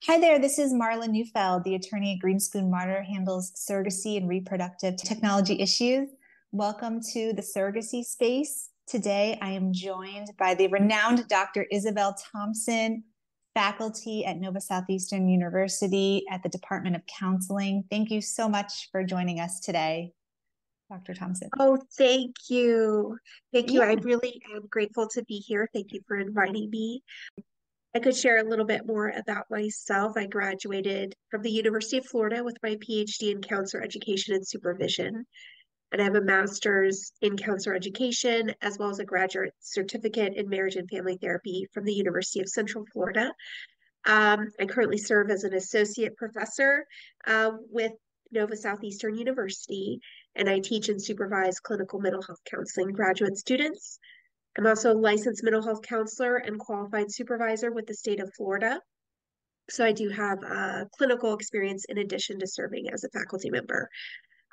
Hi there, this is Marla Neufeld, the attorney at Greenspoon Martyr, handles surrogacy and reproductive technology issues. Welcome to the surrogacy space. Today, I am joined by the renowned Dr. Isabel Thompson, faculty at Nova Southeastern University at the Department of Counseling. Thank you so much for joining us today, Dr. Thompson. Oh, thank you. Thank you. I Yeah. really am grateful to be here. Thank you for inviting me. I could share a little bit more about myself. I graduated from the University of Florida with my Ph.D. in counselor education and supervision. And I have a master's in counselor education, as well as a graduate certificate in marriage and family therapy from the University of Central Florida. I currently serve as an associate professor with Nova Southeastern University, and I teach and supervise clinical mental health counseling graduate students. I'm also a licensed mental health counselor and qualified supervisor with the state of Florida. So I do have clinical experience in addition to serving as a faculty member.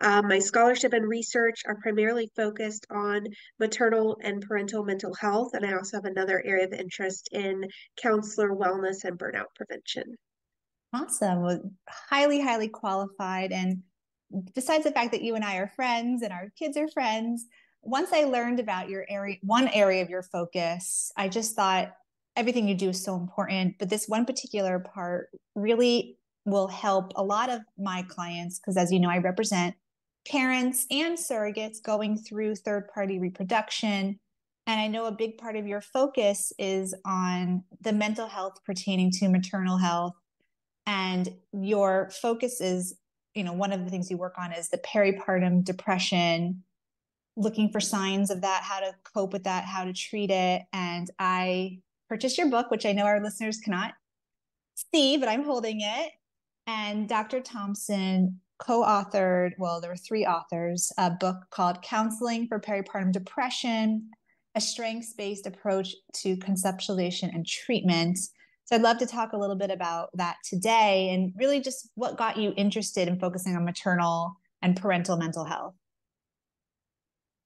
My scholarship and research are primarily focused on maternal and parental mental health, and I also have another area of interest in counselor wellness and burnout prevention. Awesome. Well, highly qualified. And besides the fact that you and I are friends and our kids are friends, once I learned about your area, one area of your focus, I just thought everything you do is so important. But this one particular part really will help a lot of my clients because, as you know, I represent parents and surrogates going through third party reproduction. And I know a big part of your focus is on the mental health pertaining to maternal health, and your focus is, one of the things you work on is the peripartum depression, looking for signs of that, how to cope with that, how to treat it. And I purchased your book, which I know our listeners cannot see, but I'm holding it. And Dr. Thompson co-authored, well, there were three authors, a book called Counseling for Peripartum Depression, a strengths-based approach to conceptualization and treatment. So I'd love to talk a little bit about that today and really just what got you interested in focusing on maternal and parental mental health.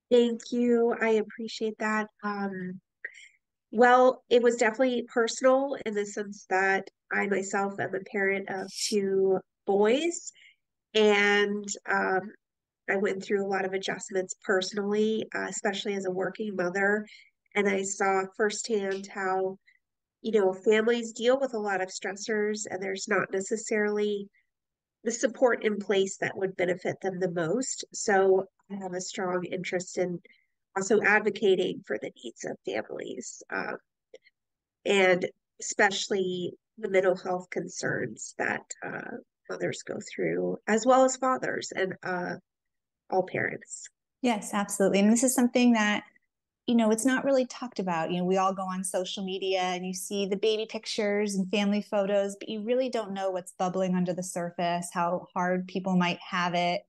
Thank you. I appreciate that. Well, it was definitely personal in the sense that I myself am a parent of two boys, and I went through a lot of adjustments personally, especially as a working mother. And I saw firsthand how, families deal with a lot of stressors, and there's not necessarily the support in place that would benefit them the most. So I have a strong interest in also advocating for the needs of families, and especially the mental health concerns that mothers go through, as well as fathers and all parents. Yes, absolutely. And this is something that, it's not really talked about. We all go on social media and you see the baby pictures and family photos, but you really don't know what's bubbling under the surface, how hard people might have it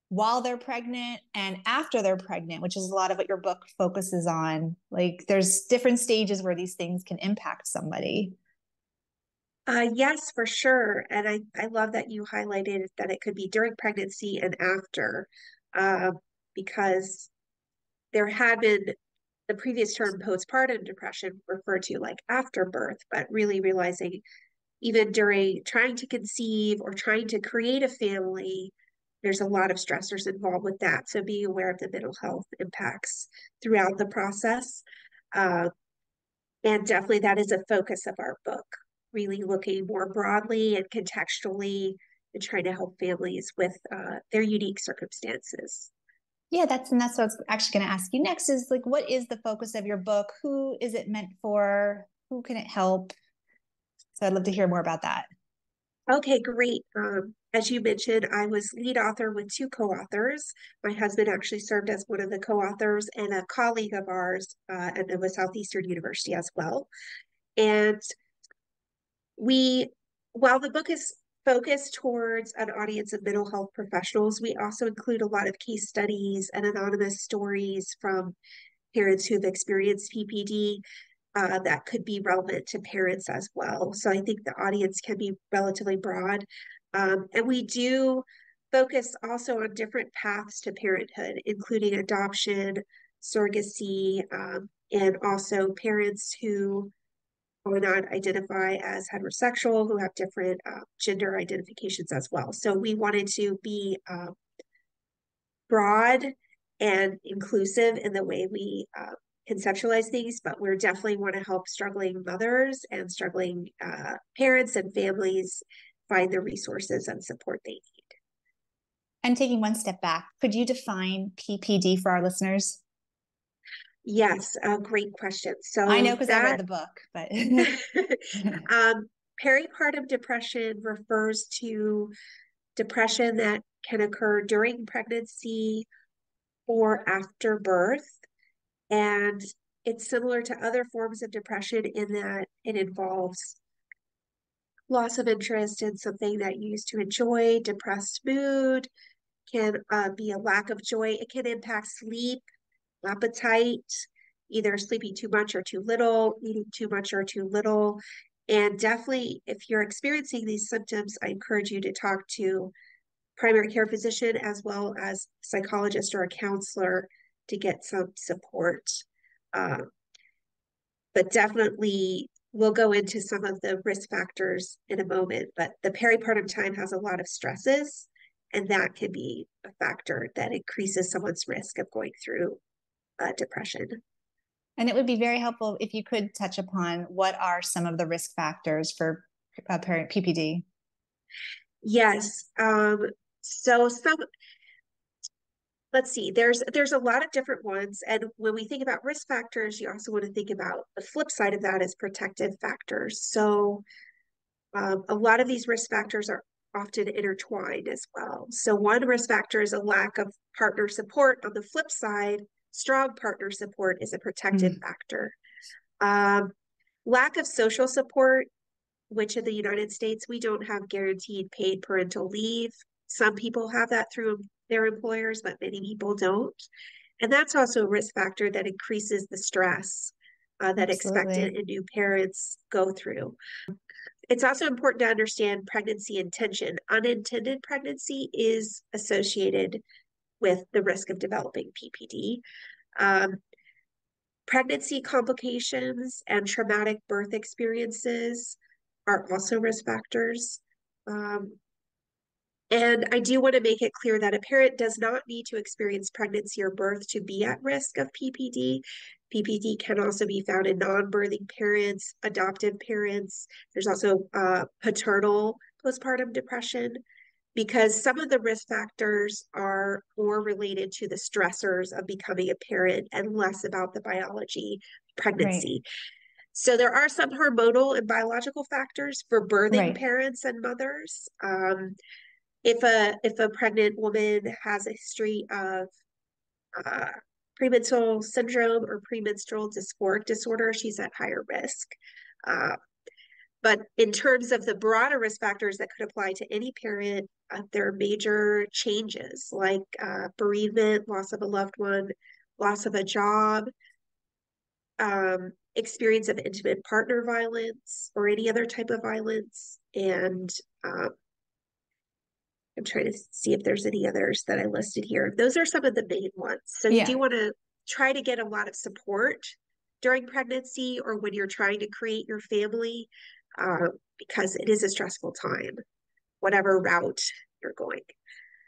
while they're pregnant and after they're pregnant, which is a lot of what your book focuses on. Like there's different stages where these things can impact somebody. Yes, for sure. And I love that you highlighted that it could be during pregnancy and after, uh, because there had been the previous term postpartum depression referred to like after birth, but really realizing even during trying to conceive or trying to create a family, there's a lot of stressors involved with that. So being aware of the mental health impacts throughout the process. Uh, and definitely that is a focus of our book, really looking more broadly and contextually and trying to help families with their unique circumstances. Yeah, that's what I was actually going to ask you next is like, what is the focus of your book? Who is it meant for? Who can it help? So I'd love to hear more about that. Okay, great. As you mentioned, I was lead author with two co-authors. My husband actually served as one of the co-authors and a colleague of ours at Nova Southeastern University as well. And we, while the book is focused towards an audience of mental health professionals, we also include a lot of case studies and anonymous stories from parents who have experienced PPD that could be relevant to parents as well. So I think the audience can be relatively broad. And we do focus also on different paths to parenthood, including adoption, surrogacy, and also parents who or not identify as heterosexual, who have different gender identifications as well. So we wanted to be broad and inclusive in the way we conceptualize things, but we definitely want to help struggling mothers and struggling parents and families find the resources and support they need. And taking one step back, could you define PPD for our listeners? Yes, great question. I know So because I read that the book, but peripartum depression refers to depression that can occur during pregnancy or after birth. And it's similar to other forms of depression in that it involves loss of interest in something that you used to enjoy, depressed mood, can be a lack of joy. It can impact sleep, appetite, either sleeping too much or too little, eating too much or too little. And definitely, if you're experiencing these symptoms, I encourage you to talk to primary care physician as well as psychologist or a counselor to get some support. Um, but definitely we'll go into some of the risk factors in a moment. But the peripartum time has a lot of stresses, and that can be a factor that increases someone's risk of going through depression. and it would be very helpful if you could touch upon what are some of the risk factors for PPD. Yes. So some, let's see, there's a lot of different ones. And when we think about risk factors, you also want to think about the flip side of that is protective factors. So a lot of these risk factors are often intertwined as well. So one risk factor is a lack of partner support. On the flip side, strong partner support is a protective factor. Lack of social support, which in the United States, we don't have guaranteed paid parental leave. Some people have that through their employers, but many people don't. And that's also a risk factor that increases the stress that expectant and new parents go through. It's also important to understand pregnancy intention. Unintended pregnancy is associated with the risk of developing PPD. Pregnancy complications and traumatic birth experiences are also risk factors. And I do want to make it clear that a parent does not need to experience pregnancy or birth to be at risk of PPD. PPD can also be found in non-birthing parents, adoptive parents. There's also paternal postpartum depression, because some of the risk factors are more related to the stressors of becoming a parent and less about the biology pregnancy. Right. So there are some hormonal and biological factors for birthing parents and mothers. If a pregnant woman has a history of premenstrual syndrome or premenstrual dysphoric disorder, she's at higher risk. But in terms of the broader risk factors that could apply to any parent, there are major changes like bereavement, loss of a loved one, loss of a job, experience of intimate partner violence or any other type of violence. And I'm trying to see if there's any others that I listed here. Those are some of the main ones. So you do want to try to get a lot of support during pregnancy or when you're trying to create your family, because it is a stressful time, whatever route you're going.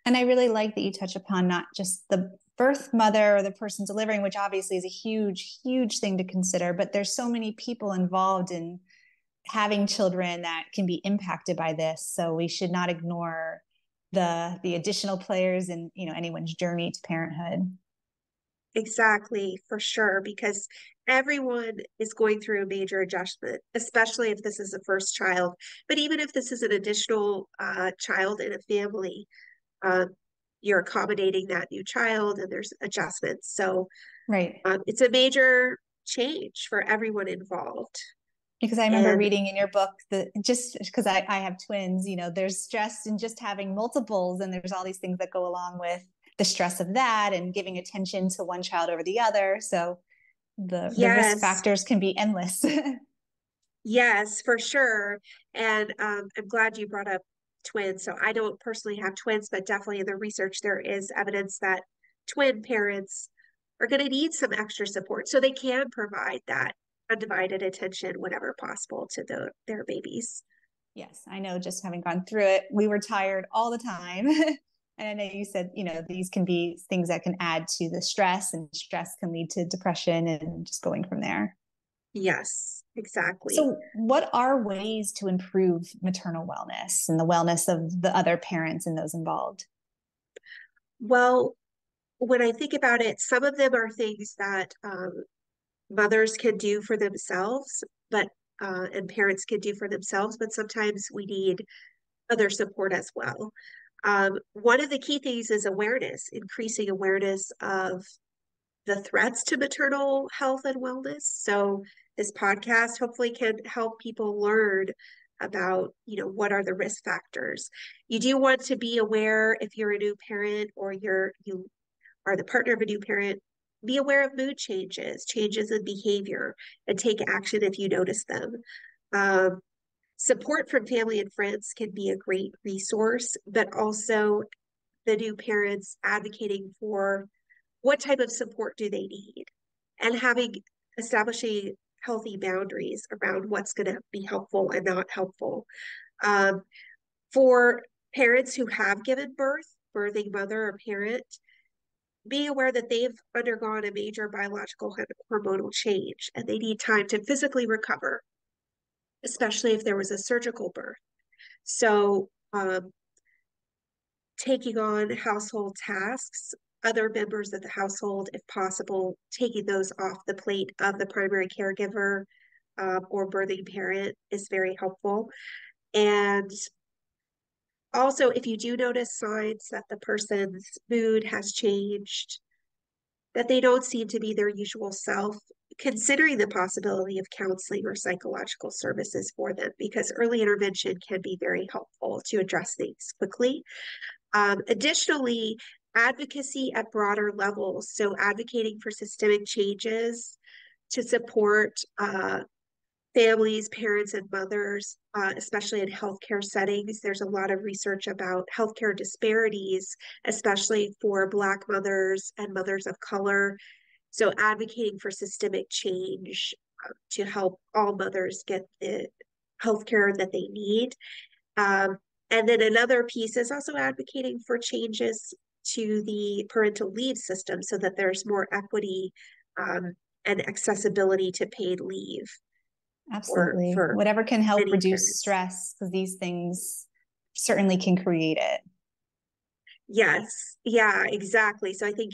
And I really like that you touch upon not just the birth mother or the person delivering, which obviously is a huge, huge thing to consider, but there's so many people involved in having children that can be impacted by this. So we should not ignore the additional players in, anyone's journey to parenthood. Exactly, for sure, because everyone is going through a major adjustment, especially if this is a first child. But even if this is an additional child in a family, you're accommodating that new child and there's adjustments. So it's a major change for everyone involved. Because I remember reading in your book that just because I have twins, there's stress in just having multiples, and there's all these things that go along with the stress of that and giving attention to one child over the other. So the risk factors can be endless. Yes, for sure. And I'm glad you brought up twins. So I don't personally have twins, but definitely in the research, there is evidence that twin parents are going to need some extra support. So they can provide that undivided attention whenever possible to their babies. Yes, I know, just having gone through it, we were tired all the time. And I know you said, these can be things that can add to the stress, and stress can lead to depression and just going from there. Yes, exactly. So, what are ways to improve maternal wellness and the wellness of the other parents and those involved? Well, when I think about it, some of them are things that mothers can do for themselves, but and parents can do for themselves, but sometimes we need other support as well. One of the key things is awareness, increasing awareness of the threats to maternal health and wellness. So this podcast hopefully can help people learn about, what are the risk factors. You do want to be aware if you're a new parent or you are the partner of a new parent, be aware of mood changes, changes in behavior, and take action if you notice them. Um, Support from family and friends can be a great resource, but also the new parents advocating for what type of support do they need, and establishing healthy boundaries around what's going to be helpful and not helpful. Um, for parents who have given birth, birthing mother or parent, be aware that they've undergone a major biological and hormonal change and they need time to physically recover, especially if there was a surgical birth. So, taking on household tasks, other members of the household, if possible, taking those off the plate of the primary caregiver or birthing parent is very helpful. And also, if you do notice signs that the person's mood has changed, that they don't seem to be their usual self, considering the possibility of counseling or psychological services for them, because early intervention can be very helpful to address things quickly. Additionally, advocacy at broader levels, so advocating for systemic changes to support families, parents, and mothers, especially in healthcare settings. There's a lot of research about healthcare disparities, especially for Black mothers and mothers of color. So, advocating for systemic change to help all mothers get the healthcare that they need. Um, and then another piece is also advocating for changes to the parental leave system so that there's more equity and accessibility to paid leave Absolutely. for Whatever can help many reduce parents. stress, because these things certainly can create it. Yes, yeah, exactly. So I think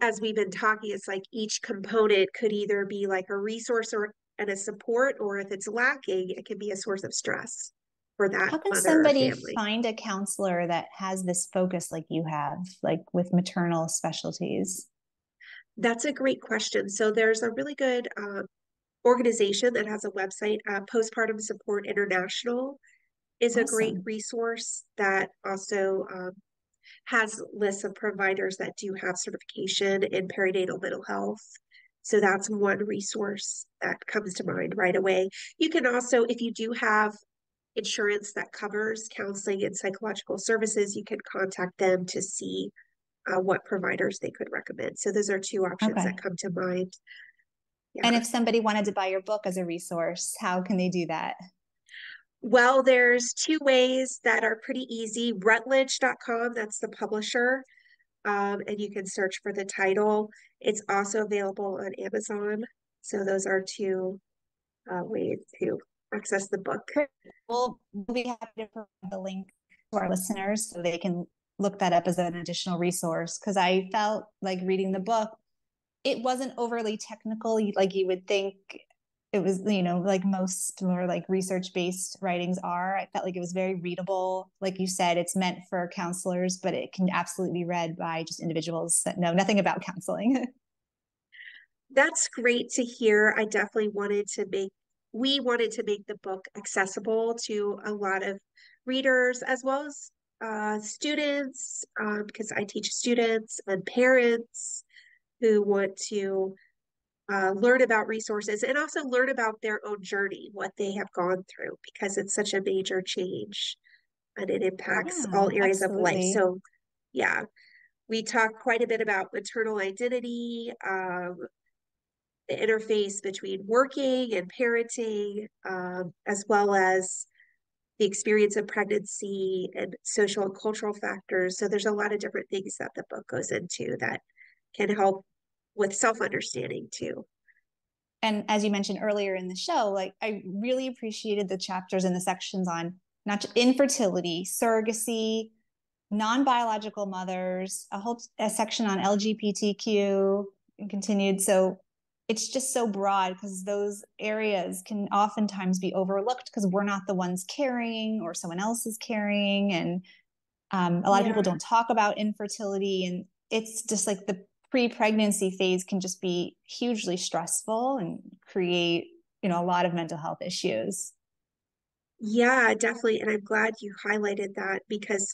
as we've been talking, it's like each component could either be like a resource or and a support, or if it's lacking, it can be a source of stress for that How can mother or somebody family. find a counselor that has this focus like you have, like with maternal specialties? That's a great question. So there's a really good organization that has a website, Postpartum Support International is a great Awesome. resource that also has lists of providers that do have certification in perinatal mental health. So that's one resource that comes to mind right away. You can also, if you do have insurance that covers counseling and psychological services, you can contact them to see what providers they could recommend. So those are two options that Okay. come to mind. And Yeah. if somebody wanted to buy your book as a resource, how can they do that? Well, there's two ways that are pretty easy. Routledge.com, that's the publisher, and you can search for the title. It's also available on Amazon. So those are two ways to access the book. Great. We'll be happy to provide the link to our listeners so they can look that up as an additional resource. Because I felt like reading the book, it wasn't overly technical like you would think it was, like most more like research based writings are. I felt like it was very readable. Like you said, it's meant for counselors, but it can absolutely be read by just individuals that know nothing about counseling. That's great to hear. We wanted to make the book accessible to a lot of readers as well as students, because I teach students and parents who want to learn about resources and also learn about their own journey, what they have gone through, because it's such a major change and it impacts Yeah, all areas of life. absolutely. So, yeah, we talk quite a bit about maternal identity, the interface between working and parenting, as well as the experience of pregnancy and social and cultural factors. So there's a lot of different things that the book goes into that can help with self-understanding too. And as you mentioned earlier in the show, like I really appreciated the chapters and the sections on not just infertility, surrogacy, non-biological mothers, a section on LGBTQ and continued. So it's just so broad because those areas can oftentimes be overlooked because we're not the ones carrying or someone else is carrying. And a lot of people don't talk about infertility. And it's just like the pre-pregnancy phase can just be hugely stressful and create, a lot of mental health issues. Yeah, definitely. And I'm glad you highlighted that because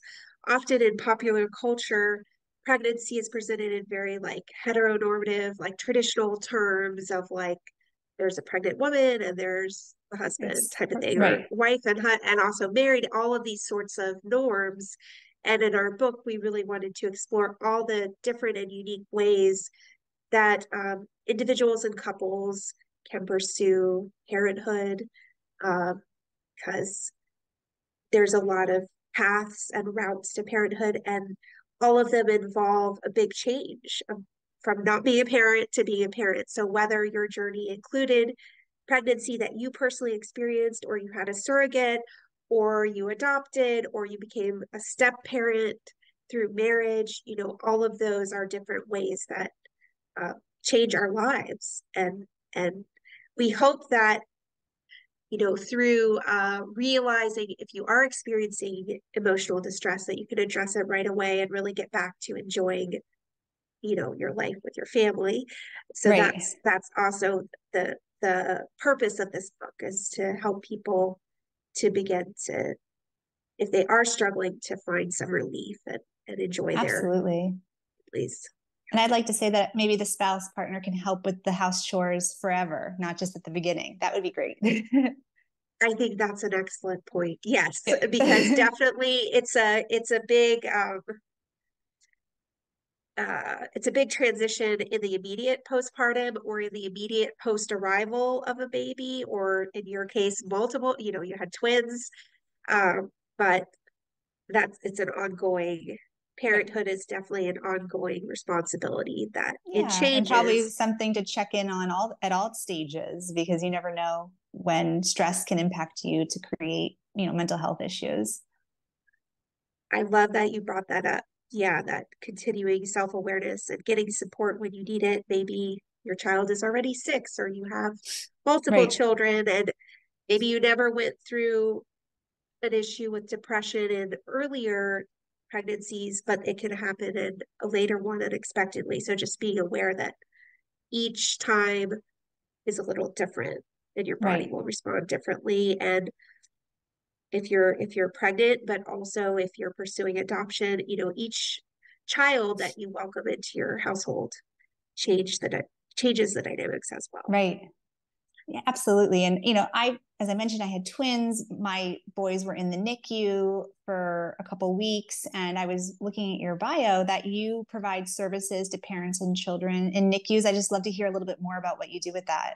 often in popular culture, pregnancy is presented in very like heteronormative, like traditional terms of like there's a pregnant woman and there's the husband It's type of thing, or right. wife and also married, all of these sorts of norms. And in our book, we really wanted to explore all the different and unique ways that individuals and couples can pursue parenthood. Um, because there's a lot of paths and routes to parenthood, and all of them involve a big change from not being a parent to being a parent. So, whether your journey included pregnancy that you personally experienced, or you had a surrogate, or you adopted, or you became a step parent through marriage, all of those are different ways that change our lives. And we hope that through realizing if you are experiencing emotional distress, that you can address it right away and really get back to enjoying, your life with your family. So Right. that's also the purpose of this book, is to help people to begin to, if they are struggling, to find some relief and enjoy their Absolutely. families. And I'd like to say that maybe the spouse partner can help with the house chores forever, not just at the beginning. That would be great. I think that's an excellent point. Yes, because Yeah. definitely it's a big transition in the immediate postpartum or in the immediate post arrival of a baby, or in your case, multiple, you had twins. But it's an ongoing, Right. parenthood is definitely an ongoing responsibility that it Yeah, and probably changes. something to check in on all stages because you never know when stress can impact you to create, mental health issues. I love that you brought that up. Yeah, that continuing self-awareness and getting support when you need it. Maybe your child is already 6, or you have multiple Right. children, and maybe you never went through an issue with depression in earlier pregnancies, but it can happen in a later one unexpectedly. So just being aware that each time is a little different and your body Right. will respond differently. And if you're pregnant, but also if you're pursuing adoption, each child that you welcome into your household changes the dynamics as well. Right. Yeah, absolutely. And, as I mentioned, I had twins. My boys were in the NICU for a couple weeks, and I was looking at your bio that you provide services to parents and children in NICUs. I just love to hear a little bit more about what you do with that.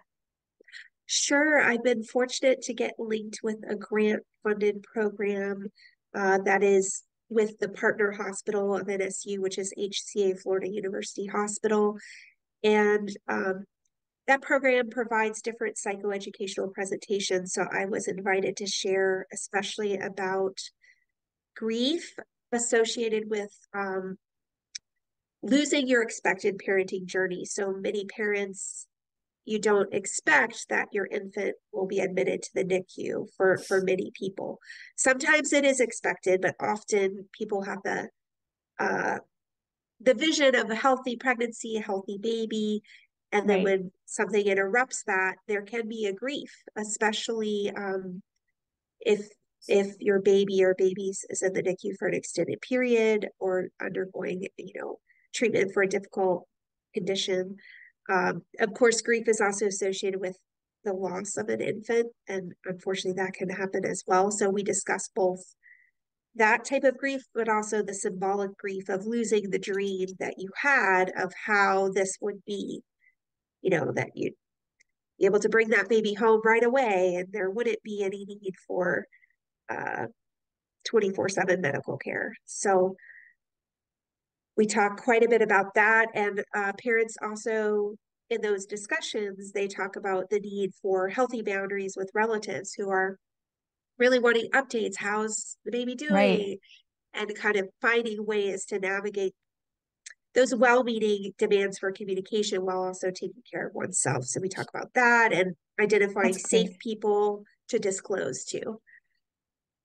Sure, I've been fortunate to get linked with a grant-funded program that is with the partner hospital of NSU, which is HCA Florida University Hospital. And that program provides different psychoeducational presentations. So I was invited to share, especially about grief associated with losing your expected parenting journey. So many parents, you don't expect that your infant will be admitted to the NICU for many people. Sometimes it is expected, but often people have uh, the vision of a healthy pregnancy, a healthy baby. And then Right. when something interrupts that, there can be a grief, especially if your baby or babies is in the NICU for an extended period or undergoing, treatment for a difficult condition. Of course, grief is also associated with the loss of an infant, and unfortunately, that can happen as well. So we discuss both that type of grief, but also the symbolic grief of losing the dream that you had of how this would be, that be able to bring that baby home right away, and there wouldn't be any need for 24/7 medical care. So we talk quite a bit about that. And parents also, in those discussions, they talk about the need for healthy boundaries with relatives who are really wanting updates. How's the baby Right. doing? And kind of finding ways to navigate those well-meaning demands for communication while also taking care of oneself. So we talk about that and identifying That's safe great. people to disclose to.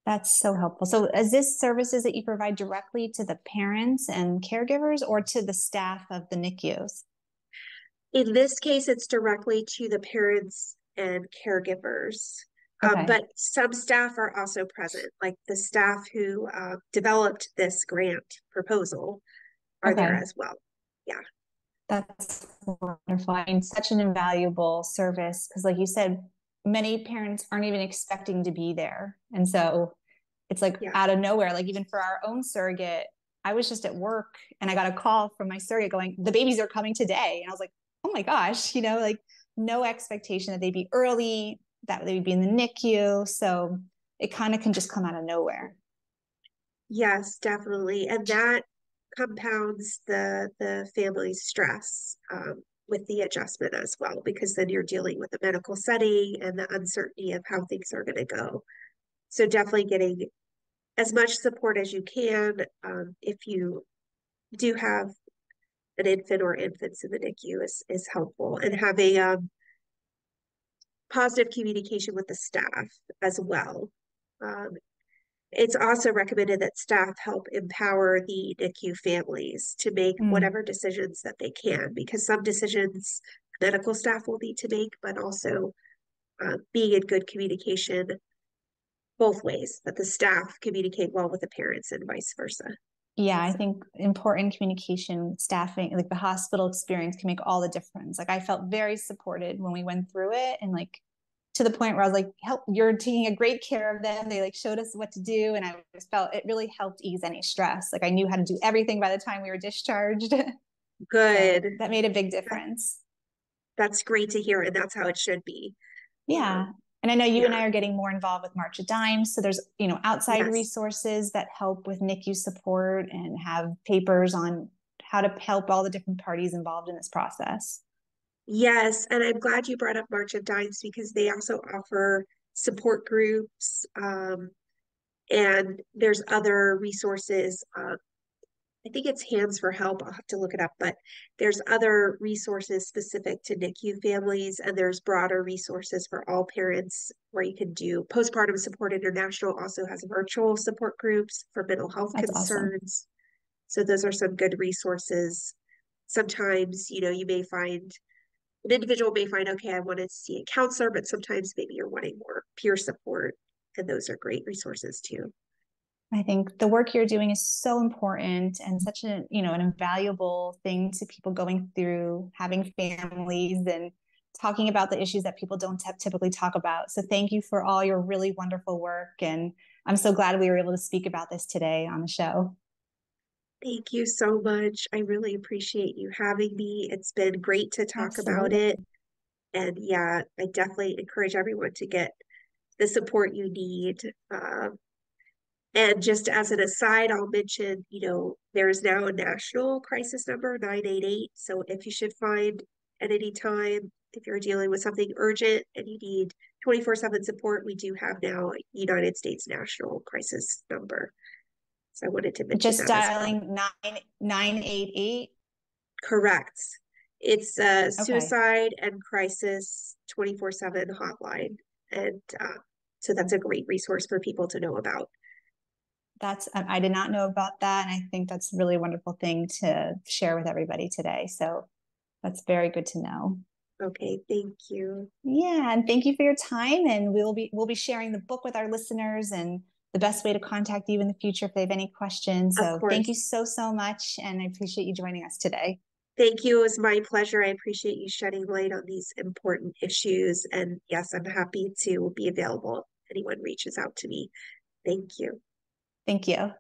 That's so helpful. So, is this services that you provide directly to the parents and caregivers or to the staff of the NICUs? In this case, it's directly to the parents and caregivers. Okay. But some staff are also present, like the staff who developed this grant proposal are there Okay. as well. Yeah. That's wonderful. I mean, such an invaluable service because, like you said, many parents aren't even expecting to be there. And so it's like Yeah. out of nowhere, like even for our own surrogate, I was just at work and I got a call from my surrogate going, the babies are coming today. And I was like, oh my gosh, like no expectation that they'd be early, that they'd be in the NICU. So it kind of can just come out of nowhere. Yes, definitely. And that compounds the family's stress with the adjustment as well, because then you're dealing with the medical setting and the uncertainty of how things are going to go. So definitely getting as much support as you can. If you do have an infant or infants in the NICU is helpful, and having positive communication with the staff as well. Um, it's also recommended that staff help empower the NICU families to make Mm. whatever decisions that they can, because some decisions medical staff will need to make, but also being in good communication both ways, that the staff communicate well with the parents and vice versa. Yeah, I So think important communication, staffing, like the hospital experience can make all the difference. Like I felt very supported when we went through it and like to the point where I was like, help, you're taking a great care of them. They like showed us what to do. And I just felt it really helped ease any stress. Like I knew how to do everything by the time we were discharged. So good. that made a big difference. That's great to hear, and that's how it should be. Yeah. Um, And I know you and yeah, I are getting more involved with March of Dimes. So there's, outside yes, resources that help with NICU support and have papers on how to help all the different parties involved in this process. yes. And I'm glad you brought up March of Dimes, because they also offer support groups, and there's other resources. I think it's Hands for Help. I'll have to look it up, but there's other resources specific to NICU families, and there's broader resources for all parents where you can do Postpartum Support International also has virtual support groups for mental health That's awesome. concerns. So those are some good resources. Sometimes, you may find an individual may find, okay, I wanted to see a counselor, but sometimes maybe you're wanting more peer support, and those are great resources too. I think the work you're doing is so important and such an invaluable thing to people going through having families and talking about the issues that people don't typically talk about. So thank you for all your really wonderful work. And I'm so glad we were able to speak about this today on the show. Thank you so much. I really appreciate you having me. It's been great to talk about Absolutely. it. And yeah, I definitely encourage everyone to get the support you need. And just as an aside, I'll mention, there's now a national crisis number, 988. So if you should find at any time, if you're dealing with something urgent and you need 24/7 support, we do have now a United States national crisis number. So I wanted to mention Just that as well. dialing 9988. Correct. It's a Okay. suicide and crisis 24/7 hotline. And so that's a great resource for people to know about. I did not know about that. And I think that's a really wonderful thing to share with everybody today. So that's very good to know. Okay, thank you. Yeah, and thank you for your time. And we'll be sharing the book with our listeners and the best way to contact you in the future if they have any questions. Of So thank you course. so, so much. And I appreciate you joining us today. Thank you. It was my pleasure. I appreciate you shedding light on these important issues. And yes, I'm happy to be available if anyone reaches out to me. Thank you. Thank you.